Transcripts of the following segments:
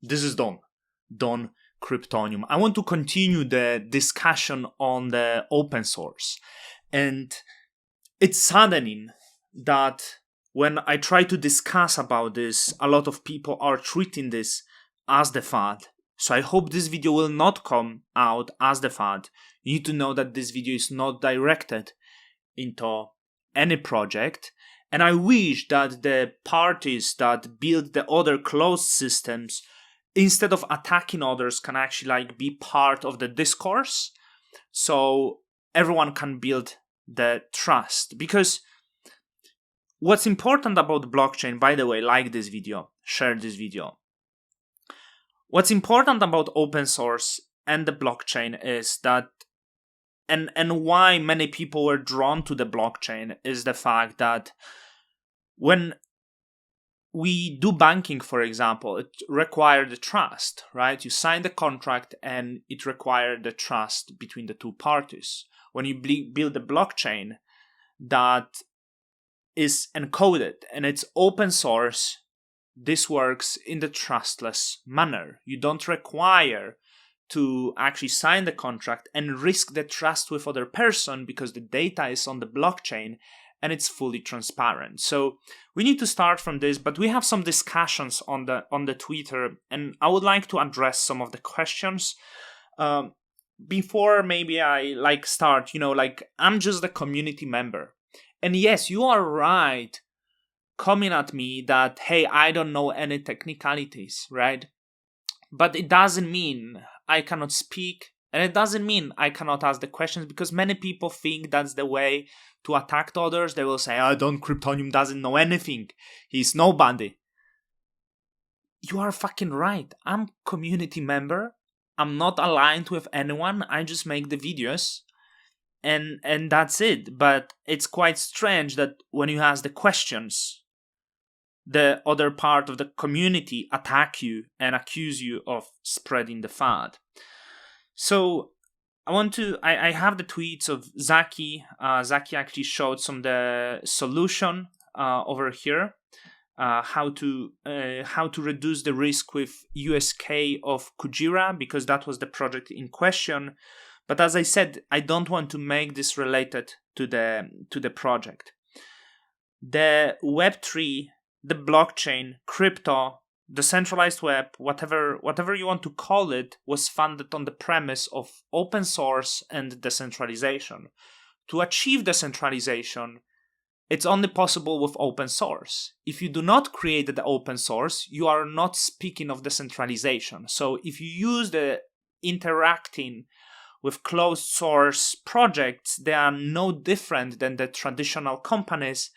This is Don Kryptonium. I want to continue the discussion on the open source. And it's saddening that when I try to discuss about this, a lot of people are treating this as the fad. So I hope this video will not come out as the fad. You need to know that this video is not directed into any project. And I wish that the parties that build the other closed systems, instead of attacking others, can actually be part of the discourse, so everyone can build the trust. Because what's important about blockchain, by the way, like this video, share this video. What's important about open source and the blockchain is that, and why many people were drawn to the blockchain, is the fact that when we do banking, for example, it required the trust, right? You sign the contract and it required the trust between the two parties. When you build a blockchain that is encoded and it's open source, this works in the trustless manner. You don't require to actually sign the contract and risk the trust with other person because the data is on the blockchain and it's fully transparent. So we need to start from this, but we have some discussions on the Twitter, and I would like to address some of the questions. Before maybe I start, I'm just a community member. And yes, you are right coming at me that, hey, I don't know any technicalities, right? But it doesn't mean I cannot speak, and it doesn't mean I cannot ask the questions, because many people think that's the way to attack others. They will say, Don Kryptonium doesn't know anything. He's nobody. You are fucking right. I'm community member. I'm not aligned with anyone. I just make the videos and that's it. But it's quite strange that when you ask the questions, the other part of the community attack you and accuse you of spreading the fad. So I have the tweets of Zaki. Zaki actually showed some of the solution over here. How to reduce the risk with USK of Kujira, because that was the project in question. But as I said, I don't want to make this related to the project. The Web3, the blockchain, crypto, the centralized web, whatever you want to call it, was funded on the premise of open source and decentralization. To achieve decentralization, it's only possible with open source. If you do not create the open source, you are not speaking of decentralization. So if you use the interacting with closed source projects, they are no different than the traditional companies.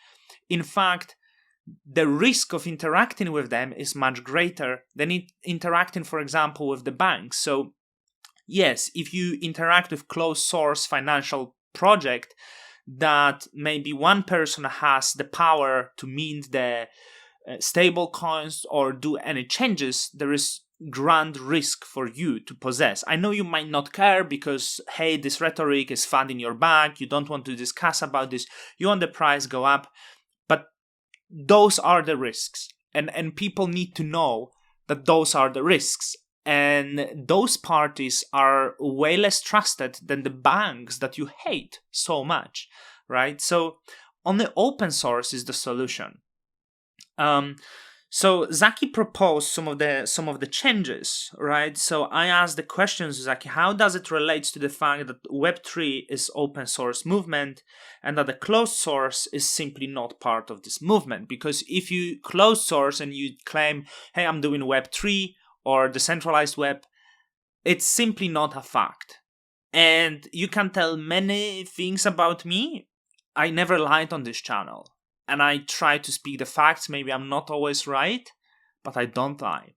In fact, the risk of interacting with them is much greater than interacting, for example, with the banks. So yes, if you interact with closed source financial project that maybe one person has the power to mint the stable coins or do any changes, there is grand risk for you to possess. I know you might not care because, hey, this rhetoric is fun in your bag, you don't want to discuss about this, you want the price go up, but those are the risks, and people need to know that those are the risks, and those parties are way less trusted than the banks that you hate so much, right? So only open source is the solution. So Zaki proposed some of the changes, right? So I asked the question to Zaki, how does it relate to the fact that Web3 is open source movement and that the closed source is simply not part of this movement? Because if you close source and you claim, hey, I'm doing Web3 or decentralized web, it's simply not a fact. And you can tell many things about me. I never lied on this channel. And I try to speak the facts. Maybe I'm not always right, but I don't lie.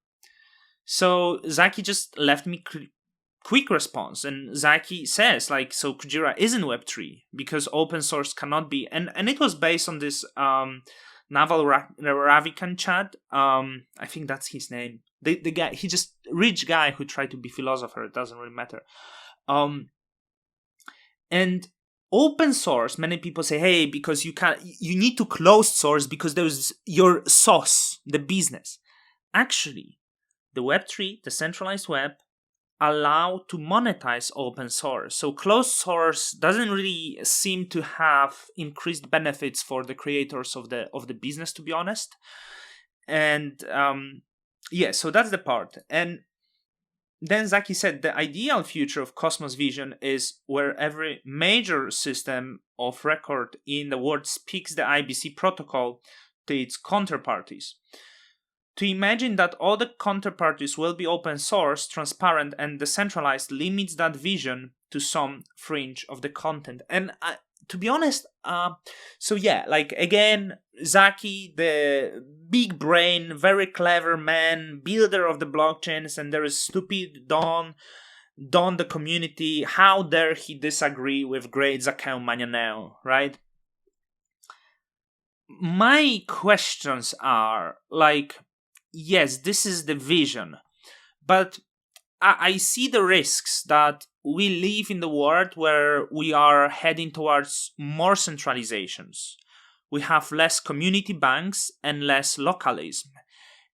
So Zaki just left me quick response. And Zaki says, so Kujira isn't Web3 because open source cannot be. And it was based on this Naval Ravikant chat. I think that's his name. The guy, he just rich guy who tried to be philosopher. It doesn't really matter. And open source, many people say, hey, because you need to close source because there's your sauce, the business. Actually, the Web3, the centralized web, allow to monetize open source. So closed source doesn't really seem to have increased benefits for the creators of the business, to be honest. And so that's the part. And then Zaki said the ideal future of Cosmos vision is where every major system of record in the world speaks the IBC protocol to its counterparties. To imagine that all the counterparties will be open source, transparent, and decentralized limits that vision to some fringe of the content. And to be honest, again, Zaki, the big brain, very clever man, builder of the blockchains, and there is stupid Don the community. How dare he disagree with great Zakao Magnaneo, right? My questions are like, yes, this is the vision, but I see the risks that we live in the world where we are heading towards more centralizations. We have less community banks and less localism.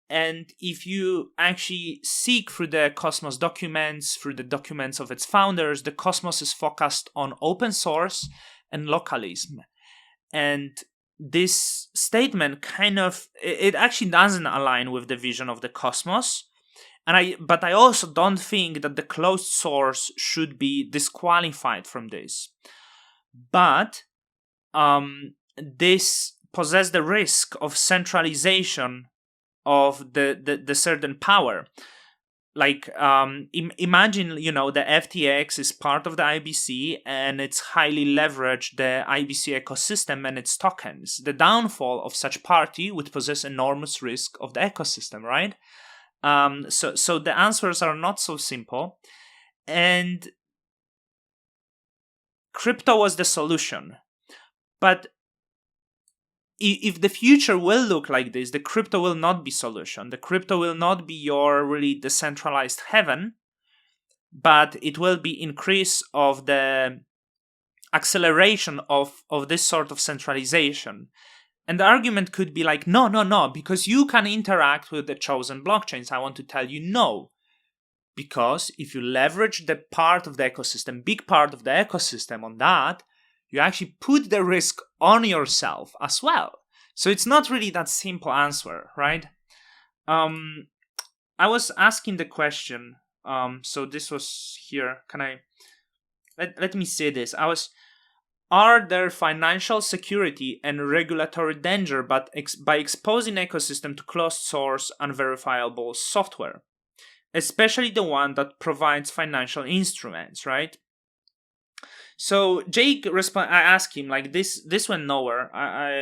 And if you actually seek through the Cosmos documents, through the documents of its founders, the Cosmos is focused on open source and localism. And this statement it actually doesn't align with the vision of the Cosmos. But I also don't think that the closed source should be disqualified from this. But this possesses the risk of centralization of the certain power. Like imagine, the FTX is part of the IBC and it's highly leveraged the IBC ecosystem and its tokens. The downfall of such party would possess enormous risk of the ecosystem, right? So the answers are not so simple, and crypto was the solution. But if the future will look like this, the crypto will not be solution. The crypto will not be your really decentralized heaven, but it will be increase of the acceleration of this sort of centralization. And the argument could be like, no, because you can interact with the chosen blockchains. I want to tell you no. Because if you leverage the part of the ecosystem, big part of the ecosystem on that, you actually put the risk on yourself as well. So it's not really that simple answer, right? I was asking the question, so this was here. Let me say this. Are there financial security and regulatory danger by exposing ecosystem to closed source unverifiable software, especially the one that provides financial instruments, right? So Jake I asked him like this went nowhere.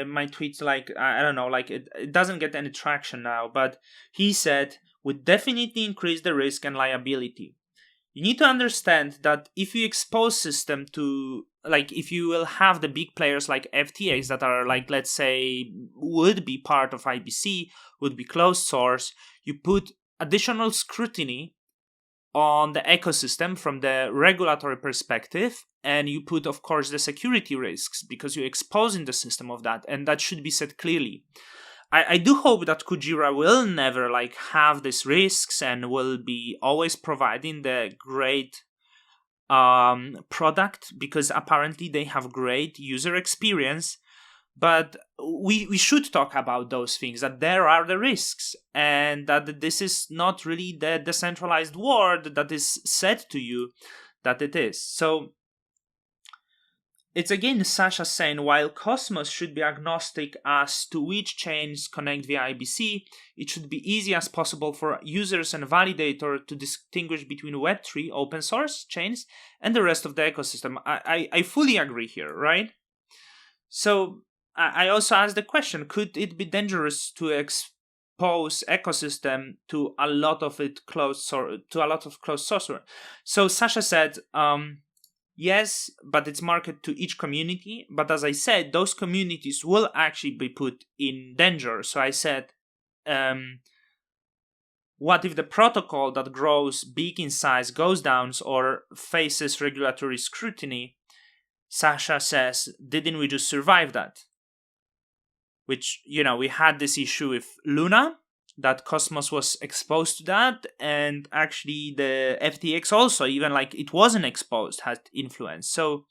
My tweets I don't know, it doesn't get any traction now, but he said would definitely increase the risk and liability. You need to understand that if you expose system to, if you will have the big players like FTX that are let's say, would be part of IBC, would be closed source, you put additional scrutiny on the ecosystem from the regulatory perspective, and you put, of course, the security risks because you're exposing the system of that, and that should be said clearly. I do hope that Kujira will never have these risks and will be always providing the great product, because apparently they have great user experience. But we should talk about those things, that there are the risks and that this is not really the decentralized world that is said to you that it is. So it's again Sasha saying, while Cosmos should be agnostic as to which chains connect via IBC, it should be easy as possible for users and validator to distinguish between Web3 open source chains and the rest of the ecosystem. I fully agree here, right? So I also asked the question, could it be dangerous to expose ecosystem to a lot of closed source? So Sasha said, yes, but it's marketed to each community. But as I said, those communities will actually be put in danger. So I said, what if the protocol that grows big in size goes down or faces regulatory scrutiny? Sasha says, didn't we just survive that? Which, we had this issue with Luna. that Cosmos was exposed to that, and actually the FTX also, even like it wasn't exposed, had influence. So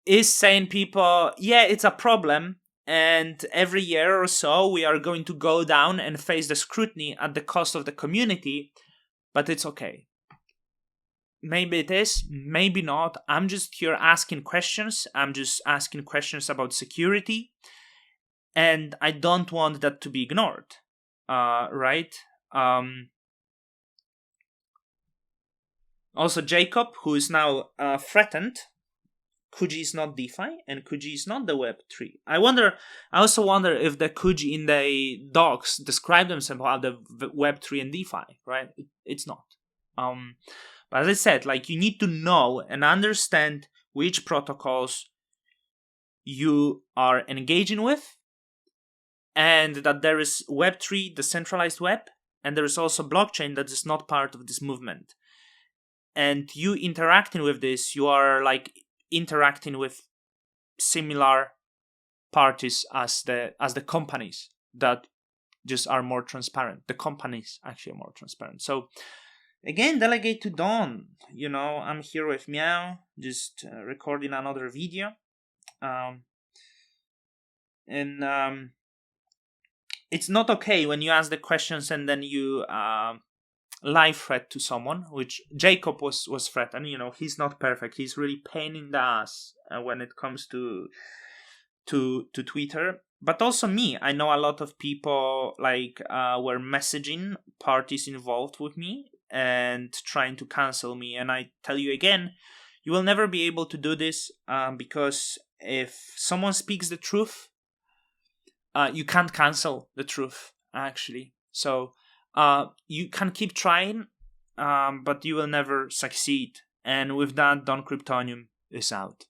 is saying people, yeah, it's a problem, and every year or so we are going to go down and face the scrutiny at the cost of the community, but it's okay. Maybe it is, maybe not. I'm just here asking questions. I'm just asking questions about security, and I don't want that to be ignored. Right? Also, Jacob, who is now threatened. Kuji is not DeFi, and Kuji is not the Web3. I also wonder if the Kuji in the docs describe themselves as the Web3 and DeFi, right? It's not. But as I said, like, you need to know and understand which protocols you are engaging with, and that there is Web3, the centralized web, and there is also blockchain that is not part of this movement. And you interacting with this, you are like interacting with similar parties as the companies that just are more transparent. The companies actually are more transparent. So again, delegate to Don. I'm here with Meow, just recording another video. It's not okay when you ask the questions and then you live threat to someone, which Jacob was threatened. He's not perfect. He's really pain in the ass when it comes to Twitter. But also me. I know a lot of people were messaging parties involved with me and trying to cancel me. And I tell you again, you will never be able to do this because if someone speaks the truth, you can't cancel the truth, actually. So you can keep trying, but you will never succeed. And with that, Don Kryptonium is out.